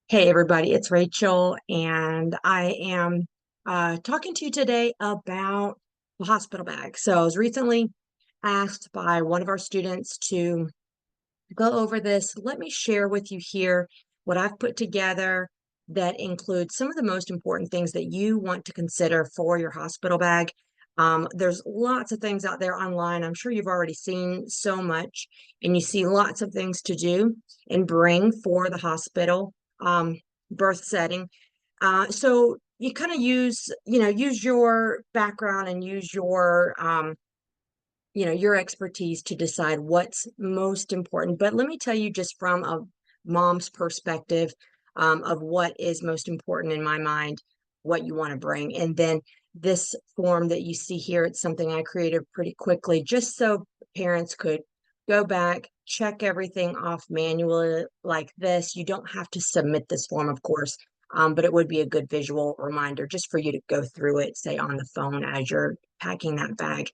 Hey everybody, it's Rachel, and I am talking to you today about the hospital bag. So I was recently asked by one of our students to go over this. Let me share with you here what I've put together that includes some of the most important things that you want to consider for your hospital bag. There's lots of things out there online. I'm sure you've already seen so much, and you see lots of things to do and bring for the hospital birth setting. So you kind of use your background and use your expertise to decide what's most important. But let me tell you just from a mom's perspective, of what is most important in my mind, what you want to bring. And then this form that you see here, it's something I created pretty quickly just so parents could go back, check everything off manually like this. You don't have to submit this form, of course. But it would be a good visual reminder just for you to go through it, say on the phone as you're packing that bag.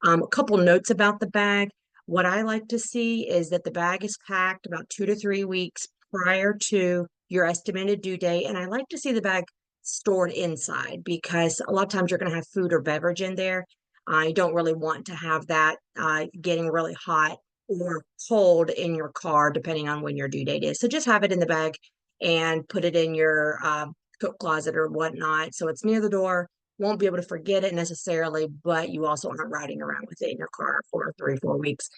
A couple notes about the bag. What I like to see is that the bag is packed about 2 to 3 weeks prior to your estimated due date. And I like to see the bag stored inside because a lot of times you're going to have food or beverage in there. I don't really want to have that getting really hot or cold in your car, depending on when your due date is. So just have it in the bag and put it in your coat closet or whatnot. So it's near the door, won't be able to forget it necessarily, but you also aren't riding around with it in your car for 3, 4 weeks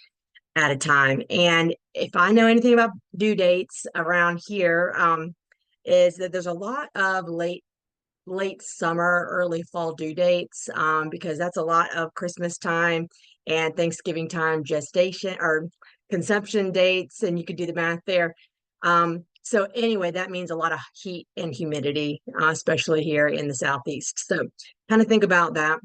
at a time. And if I know anything about due dates around here, is that there's a lot of late summer, early fall due dates, because that's a lot of Christmas time and Thanksgiving time gestation or conception dates, and you could do the math there. So anyway, that means a lot of heat and humidity, especially here in the Southeast. So kind of think about that.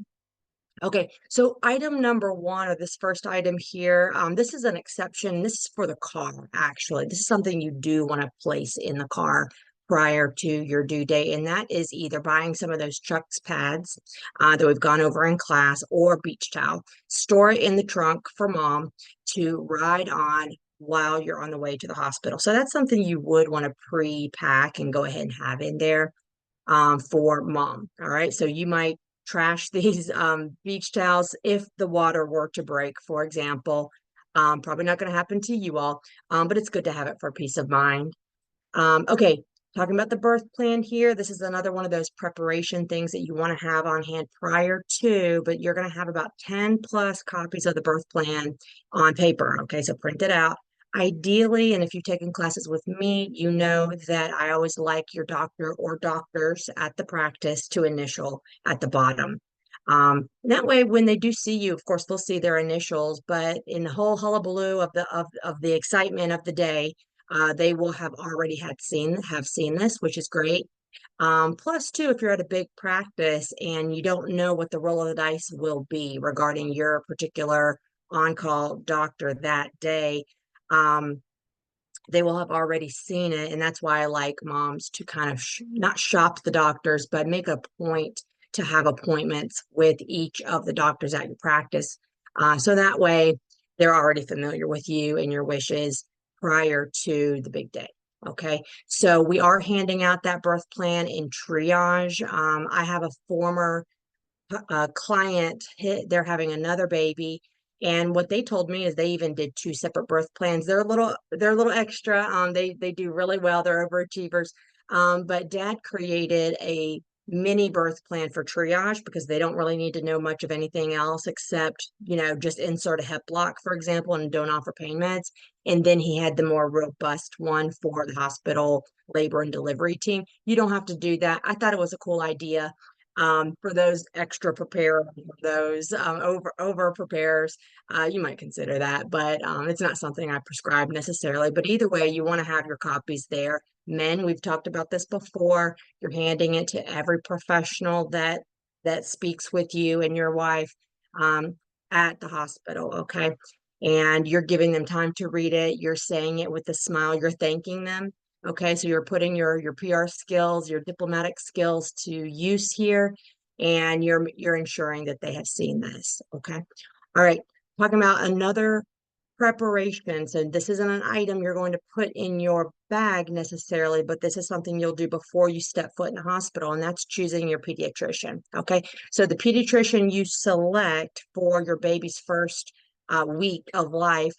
Okay, so item number one, or this first item here, this is an exception. This is for the car, actually. This is something you do want to place in the car prior to your due date, and that is either buying some of those Chucks pads that we've gone over in class or beach towel. Store it in the trunk for mom to ride on while you're on the way to the hospital. So that's something you would want to pre-pack and go ahead and have in there for mom. All right. So you might trash these beach towels if the water were to break, for example. Probably not going to happen to you all, but it's good to have it for peace of mind. Okay. Talking about the birth plan here, this is another one of those preparation things that you want to have on hand prior to, but you're going to have about 10 plus copies of the birth plan on paper. Okay, so print it out. Ideally, and if you've taken classes with me, you know that I always like your doctor or doctors at the practice to initial at the bottom. That way, when they do see you, of course, they'll see their initials, but in the whole hullabaloo of the excitement of the day, they will have already have seen this, which is great. Plus, too, if you're at a big practice and you don't know what the roll of the dice will be regarding your particular on-call doctor that day, um, they will have already seen it. And that's why I like moms to kind of not shop the doctors, but make a point to have appointments with each of the doctors at your practice. So that way they're already familiar with you and your wishes prior to the big day. Okay, so we are handing out that birth plan in triage. I have a former client, they're having another baby, and what they told me is they even did two separate birth plans. They're a little extra. They do really well. They're overachievers. But dad created a mini birth plan for triage because they don't really need to know much of anything else except, just insert a hep block, for example, and don't offer pain meds. And then he had the more robust one for the hospital labor and delivery team. You don't have to do that. I thought it was a cool idea for those extra preparers, those over preparers. You might consider that, but it's not something I prescribe necessarily. But either way, you want to have your copies there. Men, we've talked about this before. You're handing it to every professional that speaks with you and your wife um, at the hospital. Okay. And you're giving them time to read it. You're saying it with a smile. You're thanking them. Okay, so you're putting your PR skills, your diplomatic skills to use here, and you're ensuring that they have seen this. Okay. All right. Talking about another preparation. So this isn't an item you're going to put in your bag necessarily, but this is something you'll do before you step foot in the hospital, and that's choosing your pediatrician. Okay. So the pediatrician you select for your baby's first week of life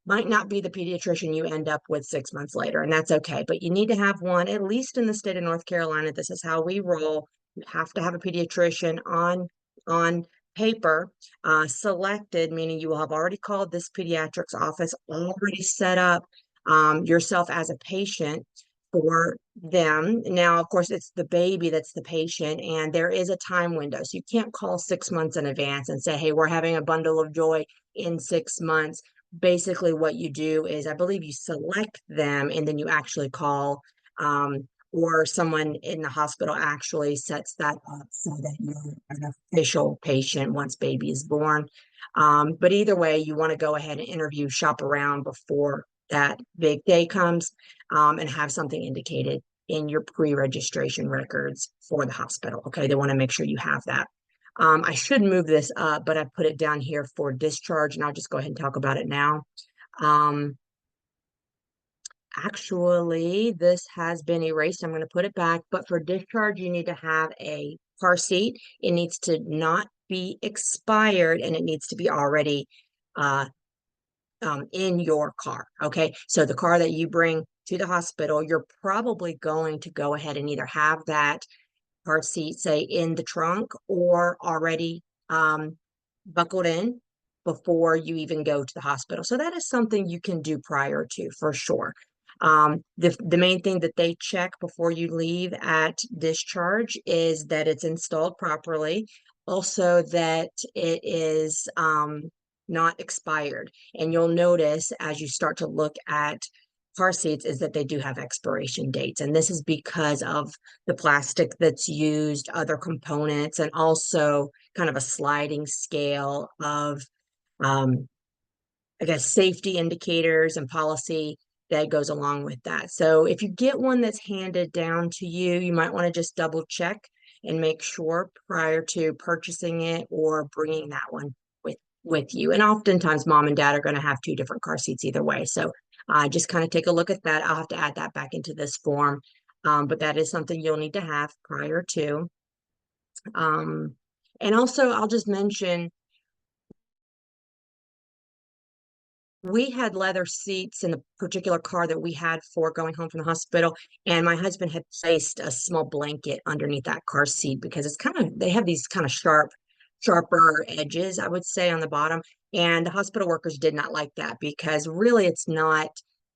might not be the pediatrician you end up with 6 months later, and that's okay. But you need to have one, at least in the state of North Carolina. This is how we roll. You have to have a pediatrician on paper selected, meaning you will have already called this pediatrics office, already set up yourself as a patient for them. Now, of course, it's the baby that's the patient, and there is a time window. So you can't call 6 months in advance and say, hey, we're having a bundle of joy in 6 months. Basically, what you do is, I believe you select them and then you actually call, or someone in the hospital actually sets that up so that you're an official patient once baby is born. But either way, you want to go ahead and interview, shop around before that big day comes, and have something indicated in your pre-registration records for the hospital. Okay, they want to make sure you have that. I should move this up, but I put it down here for discharge, and I'll just go ahead and talk about it now. Actually, this has been erased. I'm going to put it back, but for discharge, you need to have a car seat. It needs to not be expired, and it needs to be already in your car. Okay, so the car that you bring to the hospital, you're probably going to go ahead and either have that car seat, say, in the trunk or already buckled in before you even go to the hospital. So that is something you can do prior to, for sure. The main thing that they check before you leave at discharge is that it's installed properly, also that it is not expired. And you'll notice as you start to look at car seats is that they do have expiration dates. And this is because of the plastic that's used, other components, and also kind of a sliding scale of, I guess, safety indicators and policy that goes along with that. So if you get one that's handed down to you, you might want to just double check and make sure prior to purchasing it or bringing that one with you. And oftentimes mom and dad are going to have two different car seats either way. So just kind of take a look at that. I'll have to add that back into this form. But that is something you'll need to have prior to. And also, I'll just mention, we had leather seats in the particular car that we had for going home from the hospital, and my husband had placed a small blanket underneath that car seat because it's kind of, they have these kind of sharper edges, I would say, on the bottom. And the hospital workers did not like that because really it's not,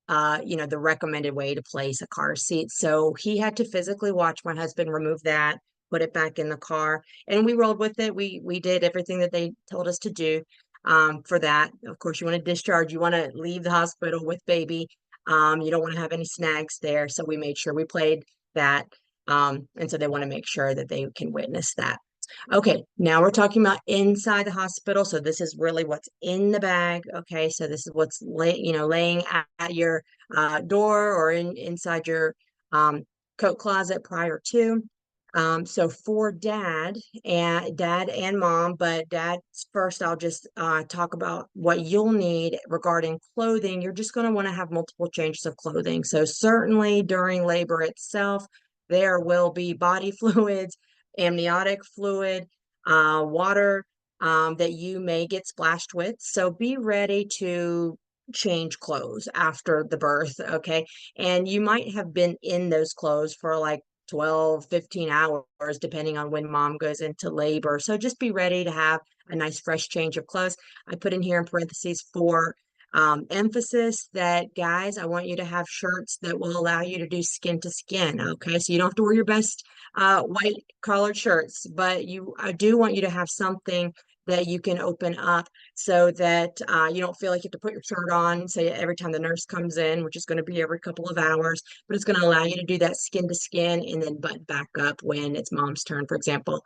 the recommended way to place a car seat. So he had to physically watch my husband remove that, put it back in the car, and we rolled with it. We did everything that they told us to do for that. Of course, you want to discharge, you want to leave the hospital with baby. You don't want to have any snags there. So we made sure we played that. And so they want to make sure that they can witness that. Okay, now we're talking about inside the hospital. So this is really what's in the bag. Okay, so this is what's laying at your door or inside your coat closet prior to. So for dad and mom, but dad's first, I'll just talk about what you'll need regarding clothing. You're just going to want to have multiple changes of clothing. So certainly during labor itself, there will be body fluids, amniotic fluid, water that you may get splashed with. So be ready to change clothes after the birth, okay? And you might have been in those clothes for like 12, 15 hours, depending on when mom goes into labor. So just be ready to have a nice fresh change of clothes. I put in here in parentheses for emphasis that, guys, I want you to have shirts that will allow you to do skin to skin. Okay, so you don't have to wear your best white collared shirts, but I do want you to have something that you can open up so that you don't feel like you have to put your shirt on, say, every time the nurse comes in, which is going to be every couple of hours, but it's going to allow you to do that skin to skin and then button back up when it's mom's turn, for example.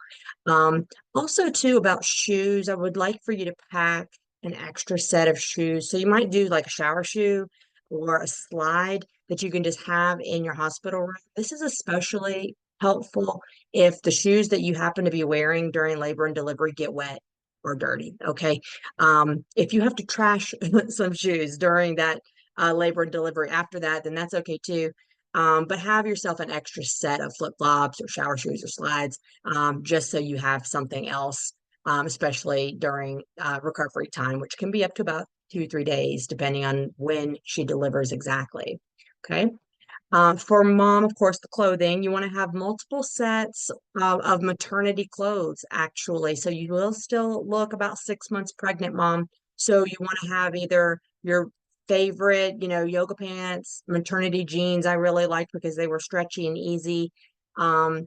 Also, too, about shoes, I would like for you to pack an extra set of shoes. So you might do like a shower shoe or a slide that you can just have in your hospital room. This is especially helpful if the shoes that you happen to be wearing during labor and delivery get wet. are dirty. Okay. If you have to trash some shoes during that labor and delivery after that, then that's okay too. But have yourself an extra set of flip-flops or shower shoes or slides, just so you have something else, especially during recovery time, which can be up to about 2 or 3 days, depending on when she delivers exactly. Okay. For mom, of course, the clothing, you want to have multiple sets of maternity clothes, actually. So you will still look about 6 months pregnant, mom. So you want to have either your favorite, yoga pants, maternity jeans, I really liked because they were stretchy and easy. Um,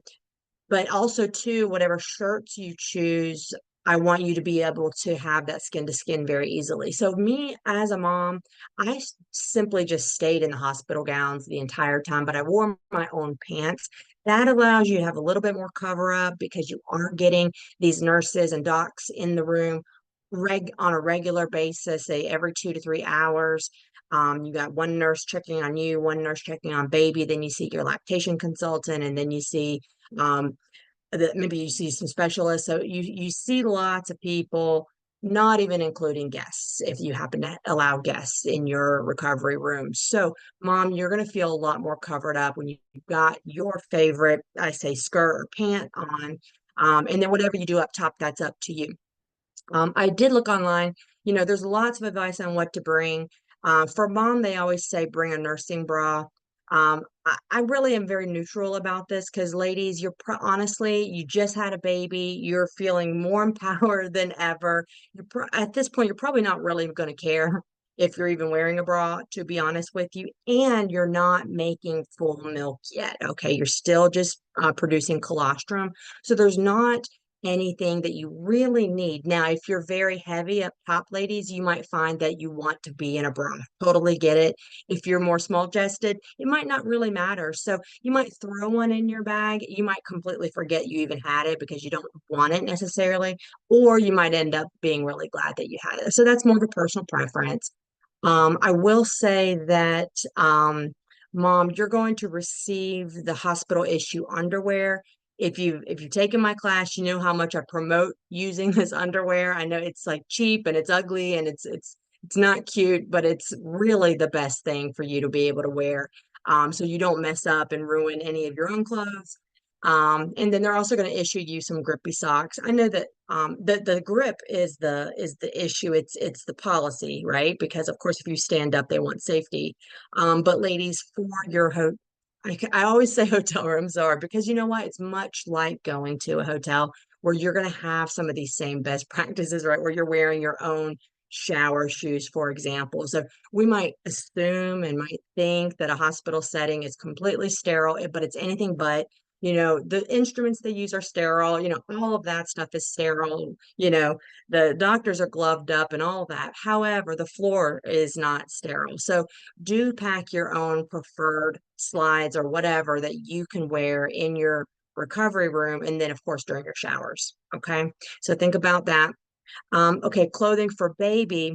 but also too, whatever shirts you choose, I want you to be able to have that skin to skin very easily. So me as a mom, simply just stayed in the hospital gowns the entire time, but I wore my own pants. That allows you to have a little bit more cover up because you aren't getting these nurses and docs in the room on a regular basis, say every 2 to 3 hours. You got one nurse checking on you, one nurse checking on baby, then you see your lactation consultant, and then you see um, that maybe you see some specialists. So you see lots of people, not even including guests, if you happen to allow guests in your recovery room. So, mom, you're going to feel a lot more covered up when you've got your favorite, I say, skirt or pant on. And then whatever you do up top, that's up to you. I did look online. There's lots of advice on what to bring. For mom, they always say bring a nursing bra. I really am very neutral about this because, ladies, honestly, you just had a baby. You're feeling more empowered than ever. At this point, you're probably not really going to care if you're even wearing a bra, to be honest with you. And you're not making full milk yet. Okay. You're still just producing colostrum. So there's not anything that you really need. Now, if you're very heavy up top, ladies, you might find that you want to be in a bra. Totally get it. If you're more small chested, it might not really matter. So you might throw one in your bag. You might completely forget you even had it because you don't want it necessarily, or you might end up being really glad that you had it. So that's more of a personal preference. I will say that, mom, you're going to receive the hospital issue underwear. If you've taken my class, you know how much I promote using this underwear. I know it's like cheap and it's ugly and it's not cute, but it's really the best thing for you to be able to wear. So you don't mess up and ruin any of your own clothes. And then they're also going to issue you some grippy socks. I know that the grip is the issue. It's the policy, right? Because of course, if you stand up, they want safety. But ladies, for your I always say hotel rooms are, because you know what? It's much like going to a hotel where you're going to have some of these same best practices, right? Where you're wearing your own shower shoes, for example. So we might assume and might think that a hospital setting is completely sterile, but it's anything but. The instruments they use are sterile, all of that stuff is sterile, the doctors are gloved up and all that. However, the floor is not sterile. So do pack your own preferred slides or whatever that you can wear in your recovery room. And then, of course, during your showers. Okay. So think about that. Okay. Clothing for baby.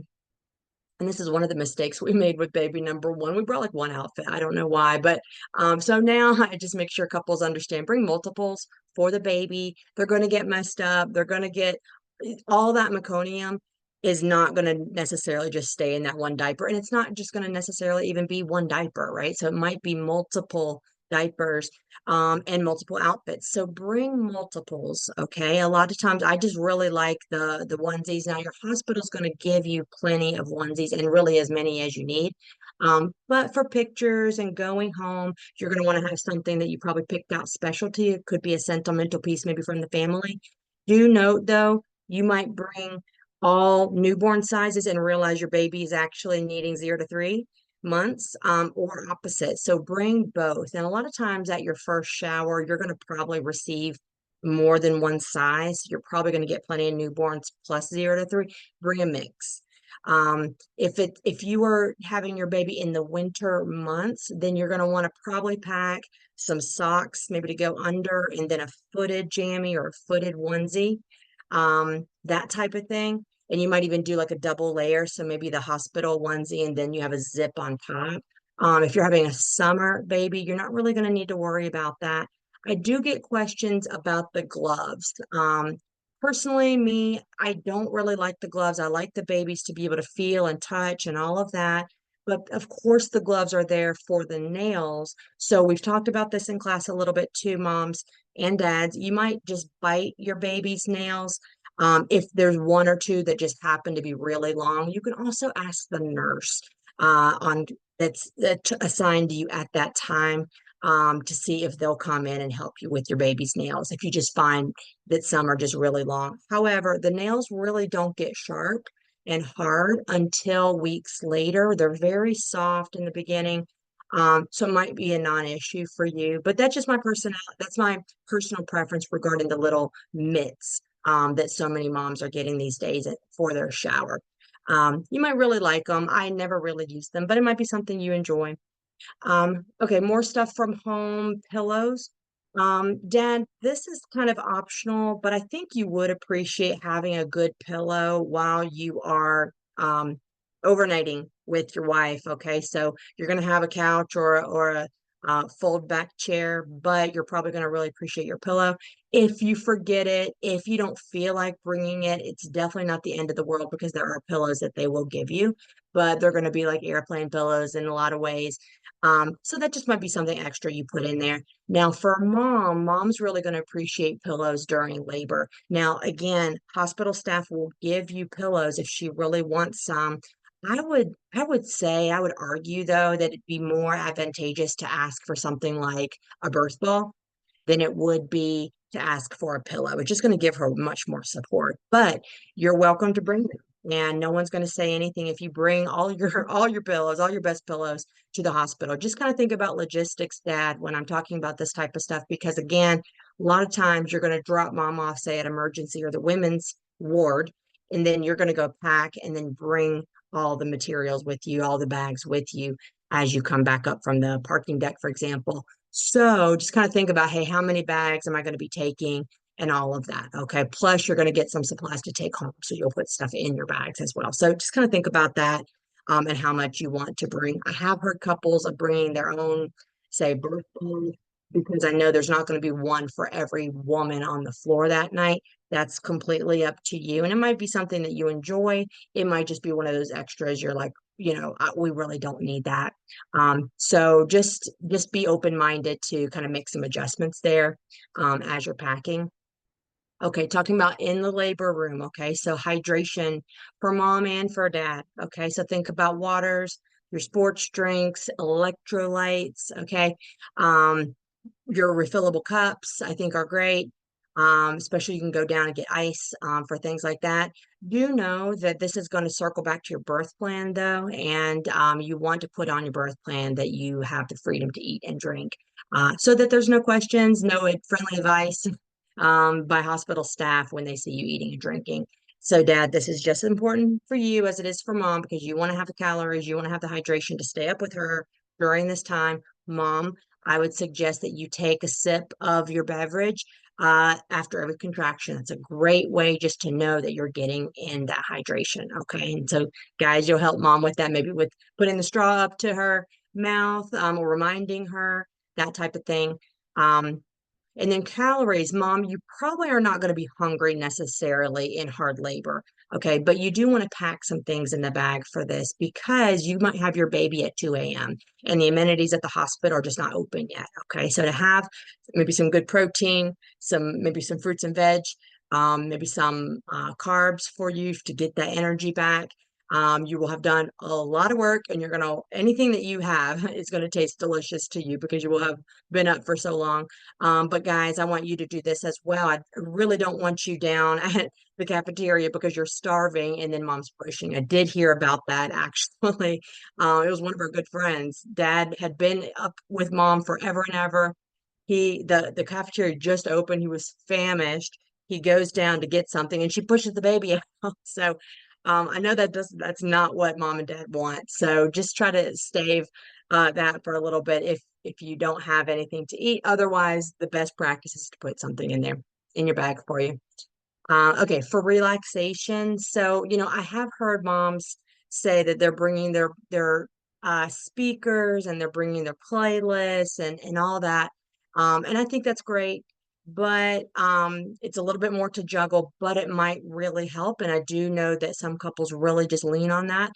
And this is one of the mistakes we made with baby number one. We brought like one outfit. I don't know why, but so now I just make sure couples understand, bring multiples for the baby. They're going to get messed up. They're going to get all that meconium is not going to necessarily just stay in that one diaper. And it's not just going to necessarily even be one diaper, right? So it might be multiple diapers and multiple outfits. So bring multiples, okay? A lot of times I just really like the onesies. Now your hospital's going to give you plenty of onesies and really as many as you need. But for pictures and going home, you're going to want to have something that you probably picked out special to you. It could be a sentimental piece, maybe from the family. Do note though, you might bring all newborn sizes and realize your baby is actually needing 0 to 3 months, or opposite. So bring both. And a lot of times at your first shower, you're going to probably receive more than one size. You're probably going to get plenty of newborns plus 0 to 3. Bring a mix. If you are having your baby in the winter months, then you're going to want to probably pack some socks, maybe to go under, and then a footed jammy or a footed onesie, that type of thing. And you might even do like a double layer. So maybe the hospital onesie and then you have a zip on top. If you're having a summer baby, you're not really going to need to worry about that. I do get questions about the gloves. Personally, me, I don't really like the gloves. I like the babies to be able to feel and touch and all of that. But of course, the gloves are there for the nails. So we've talked about this in class a little bit too, moms and dads. You might just bite your baby's nails. If there's one or two that just happen to be really long, you can also ask the nurse on that's assigned to you at that time to see if they'll come in and help you with your baby's nails. If you just find that some are just really long. However, the nails really don't get sharp and hard until weeks later. They're very soft in the beginning. So it might be a non-issue for you, but that's my personal preference regarding the little mitts that so many moms are getting these days for their shower. You might really like them. I never really use them, but it might be something you enjoy. Okay, more stuff from home, pillows. Dad, this is kind of optional, but I think you would appreciate having a good pillow while you are overnighting with your wife. Okay, so you're going to have a couch or a fold back chair, but you're probably going to really appreciate your pillow. If you forget it, if you don't feel like bringing it, it's definitely not the end of the world because there are pillows that they will give you, but they're going to be like airplane pillows in a lot of ways. So that just might be something extra you put in there. Now, for mom's really going to appreciate pillows during labor. Now, again, hospital staff will give you pillows if she really wants some. I would argue though that it'd be more advantageous to ask for something like a birth ball than it would be to ask for a pillow. It's just going to give her much more support. But you're welcome to bring them. And no one's going to say anything if you bring all your all your pillows, all your best pillows to the hospital. Just kind of think about logistics, Dad, when I'm talking about this type of stuff, because again, a lot of times you're going to drop mom off, say at emergency or the women's ward, and then you're going to go pack and then bring all the materials with you, all the bags with you as you come back up from the parking deck, for example. So just kind of think about, hey, how many bags am I going to be taking and all of that? Okay. Plus, you're going to get some supplies to take home. So you'll put stuff in your bags as well. So just kind of think about that and how much you want to bring. I have heard couples of bringing their own, say, birth ball because I know there's not going to be one for every woman on the floor that night. That's completely up to you. And it might be something that you enjoy. It might just be one of those extras. You're like, we really don't need that. So just be open-minded to kind of make some adjustments there as you're packing. Okay, talking about in the labor room. Okay, so hydration for mom and for dad. Okay, so think about waters, your sports drinks, electrolytes. Okay, um, your refillable cups, I think are great. Especially you can go down and get ice for things like that. Do know that this is going to circle back to your birth plan though, and you want to put on your birth plan that you have the freedom to eat and drink so that there's no questions, no friendly advice by hospital staff when they see you eating and drinking. So, Dad, this is just as important for you as it is for mom because you want to have the calories, you want to have the hydration to stay up with her during this time. Mom, I would suggest that you take a sip of your beverage after every contraction. It's a great way just to know that you're getting in that hydration. Okay. And so, guys, you'll help mom with that, maybe with putting the straw up to her mouth or reminding her, that type of thing. Um, and then calories, mom, you probably are not going to be hungry necessarily in hard labor. Okay. But you do want to pack some things in the bag for this because you might have your baby at 2 a.m. and the amenities at the hospital are just not open yet. Okay. So to have maybe some good protein, maybe some fruits and veg, maybe some carbs for you to get that energy back. You will have done a lot of work and anything that you have is going to taste delicious to you because you will have been up for so long. But guys, I want you to do this as well. I really don't want you down at the cafeteria because you're starving and then mom's pushing. I did hear about that actually. It was one of our good friends. Dad had been up with mom forever and ever. The cafeteria just opened. He was famished. He goes down to get something and she pushes the baby out. So I know that's not what mom and dad want. So just try to stave that for a little bit if you don't have anything to eat. Otherwise, the best practice is to put something in there in your bag for you. Okay, for relaxation. So, I have heard moms say that they're bringing their speakers and they're bringing their playlists and all that. And I think that's great. but it's a little bit more to juggle, but it might really help. And I do know that some couples really just lean on that.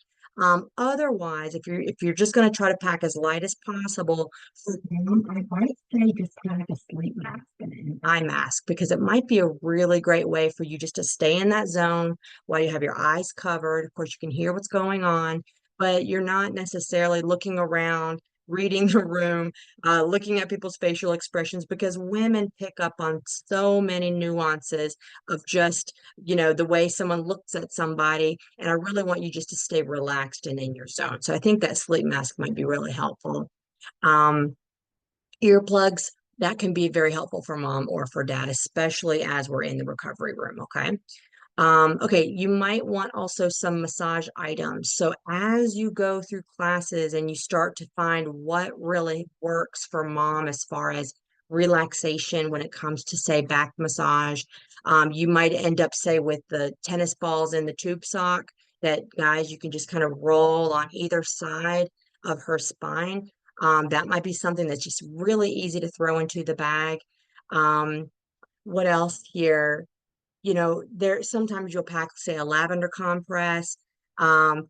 Otherwise, if you're just going to try to pack as light as possible, for them, I might say just pack a sleep mask and an eye mask because it might be a really great way for you just to stay in that zone while you have your eyes covered. Of course, you can hear what's going on, but you're not necessarily looking around, reading the room, looking at people's facial expressions because women pick up on so many nuances of just, the way someone looks at somebody. And I really want you just to stay relaxed and in your zone. So I think that sleep mask might be really helpful. Um, Earplugs, that can be very helpful for mom or for dad, especially as we're in the recovery room. Okay. Okay, you might want also some massage items. So as you go through classes and you start to find what really works for mom as far as relaxation when it comes to, say, back massage, you might end up, say, with the tennis balls in the tube sock that, guys, you can just kind of roll on either side of her spine. That might be something that's just really easy to throw into the bag. What else here? There sometimes you'll pack, say, a lavender compress,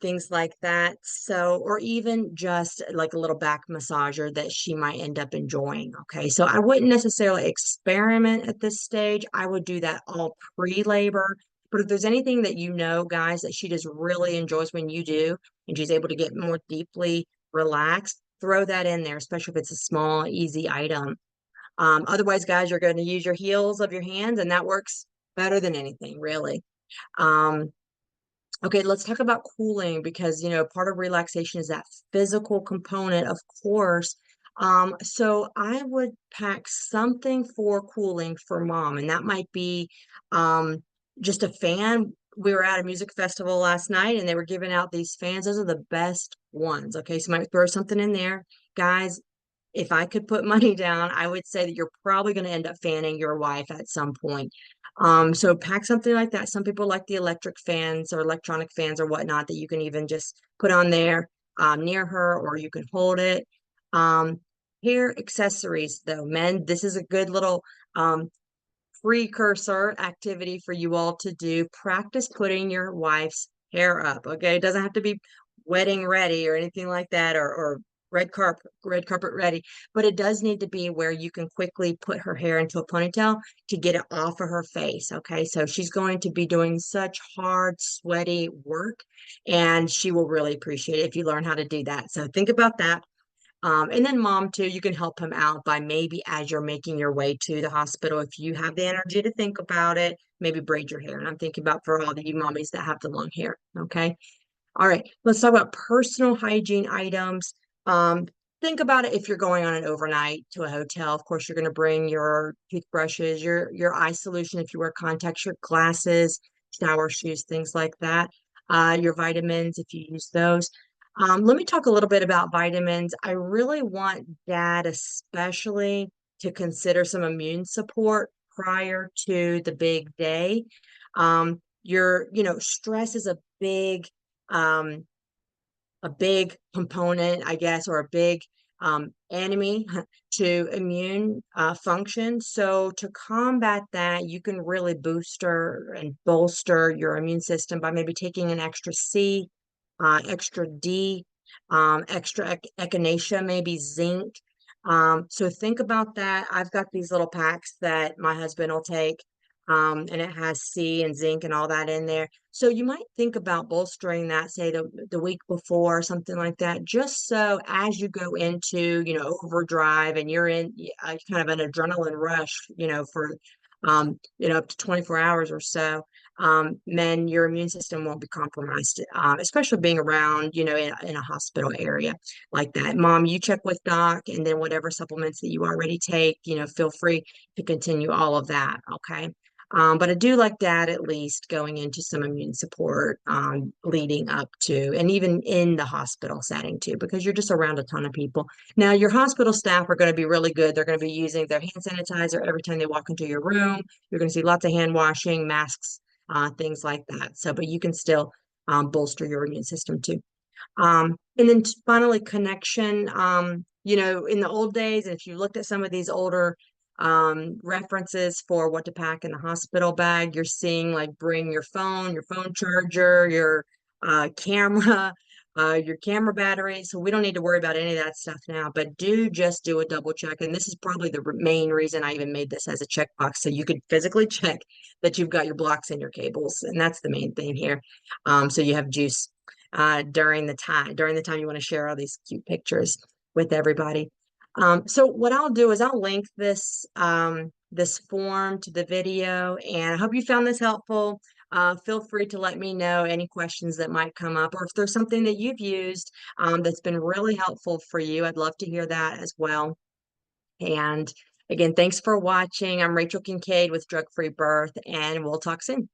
things like that. So, or even just like a little back massager that she might end up enjoying. Okay. So I wouldn't necessarily experiment at this stage. I would do that all pre-labor. But if there's anything that guys, that she just really enjoys when you do, and she's able to get more deeply relaxed, throw that in there, especially if it's a small, easy item. Otherwise, guys, you're going to use your heels of your hands, and that works better than anything, really. Um, okay, let's talk about cooling because, part of relaxation is that physical component, of course. So I would pack something for cooling for mom, and that might be um, just a fan. We were at a music festival last night and they were giving out these fans. Those are the best ones. Okay, so might throw something in there. Guys, if I could put money down, I would say that you're probably going to end up fanning your wife at some point. So pack something like that. Some people like the electric fans or electronic fans or whatnot that you can even just put on there near her, or you can hold it. Um, Hair accessories, though, men, this is a good little precursor activity for you all to do. Practice putting your wife's hair up. Okay, it doesn't have to be wedding ready or anything like that, or red carpet ready, but it does need to be where you can quickly put her hair into a ponytail to get it off of her face. Okay, so she's going to be doing such hard, sweaty work, and she will really appreciate it if you learn how to do that. So think about that. And then mom too, you can help him out by maybe as you're making your way to the hospital, if you have the energy to think about it, maybe braid your hair. And I'm thinking about for all the you mommies that have the long hair. Okay. All right. Let's talk about personal hygiene items. Um, think about it if you're going on an overnight to a hotel. Of course, you're going to bring your toothbrushes, your eye solution if you wear contacts, your glasses, shower shoes, things like that. Your vitamins if you use those. Let me talk a little bit about vitamins. I really want dad, especially, to consider some immune support prior to the big day. Stress is um, a big component, I guess, or a big enemy to immune function. So to combat that, you can really booster and bolster your immune system by maybe taking an extra C, extra D, extra echinacea, maybe zinc. So think about that. I've got these little packs that my husband will take, and it has C and zinc and all that in there. So you might think about bolstering that, say the week before, something like that, just so as you go into, overdrive and you're in kind of an adrenaline rush, for up to 24 hours or so, then your immune system won't be compromised, especially being around, in a hospital area like that. Mom, you check with doc, and then whatever supplements that you already take, feel free to continue all of that. Okay. But I do like that at least going into some immune support leading up to, and even in the hospital setting too, because you're just around a ton of people. Now, your hospital staff are going to be really good. They're going to be using their hand sanitizer every time they walk into your room. You're going to see lots of hand washing, masks, things like that. So, but you can still bolster your immune system too. And then finally, connection. In the old days, and if you looked at some of these older references for what to pack in the hospital bag. You're seeing like bring your phone charger, camera, your camera battery. So we don't need to worry about any of that stuff now, but do just do a double check. And this is probably the main reason I even made this as a checkbox. So you could physically check that you've got your blocks and your cables. And that's the main thing here. So you have juice during the time you want to share all these cute pictures with everybody. So what I'll do is I'll link this form to the video, and I hope you found this helpful. Feel free to let me know any questions that might come up, or if there's something that you've used that's been really helpful for you. I'd love to hear that as well. And again, thanks for watching. I'm Rachel Kincaid with Drug Free Birth, and we'll talk soon.